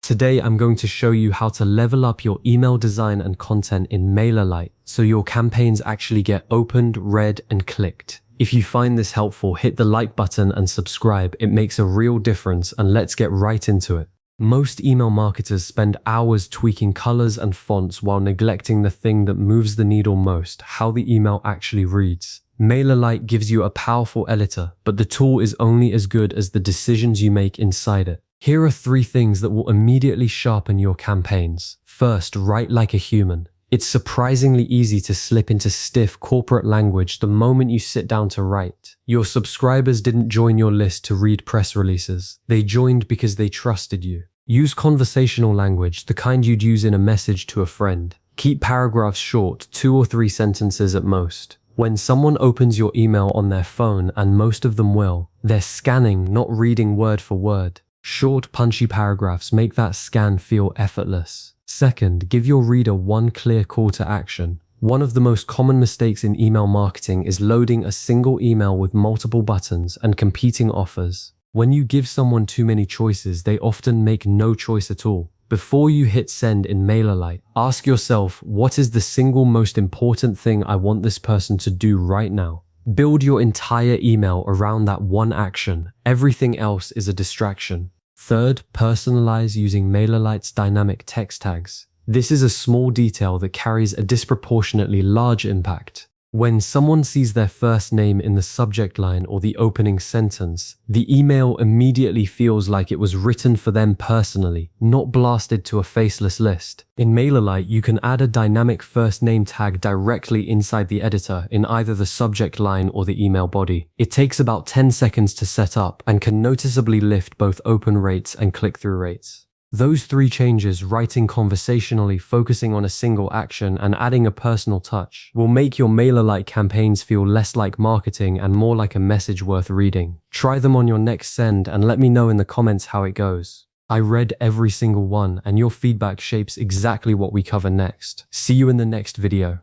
Today, I'm going to show you how to level up your email design and content in MailerLite so your campaigns actually get opened, read, and clicked. If you find this helpful, hit the like button and subscribe. It makes a real difference, and let's get right into it. Most email marketers spend hours tweaking colors and fonts while neglecting the thing that moves the needle most, how the email actually reads. MailerLite gives you a powerful editor, but the tool is only as good as the decisions you make inside it. Here are 3 things that will immediately sharpen your campaigns. First, write like a human. It's surprisingly easy to slip into stiff corporate language the moment you sit down to write. Your subscribers didn't join your list to read press releases. They joined because they trusted you. Use conversational language, the kind you'd use in a message to a friend. Keep paragraphs short, 2 or 3 sentences at most. When someone opens your email on their phone, and most of them will, they're scanning, not reading word for word. Short, punchy paragraphs make that scan feel effortless. Second, give your reader one clear call to action. One of the most common mistakes in email marketing is loading a single email with multiple buttons and competing offers. When you give someone too many choices, they often make no choice at all. Before you hit send in MailerLite, ask yourself, what is the single most important thing I want this person to do right now? Build your entire email around that one action. Everything else is a distraction. Third, personalize using MailerLite's dynamic text tags. This is a small detail that carries a disproportionately large impact. When someone sees their first name in the subject line or the opening sentence, the email immediately feels like it was written for them personally, not blasted to a faceless list. In MailerLite, you can add a dynamic first name tag directly inside the editor in either the subject line or the email body. It takes about 10 seconds to set up and can noticeably lift both open rates and click-through rates. Those 3 changes, writing conversationally, focusing on a single action, and adding a personal touch, will make your MailerLite campaigns feel less like marketing and more like a message worth reading. Try them on your next send and let me know in the comments how it goes. I read every single one, and your feedback shapes exactly what we cover next. See you in the next video.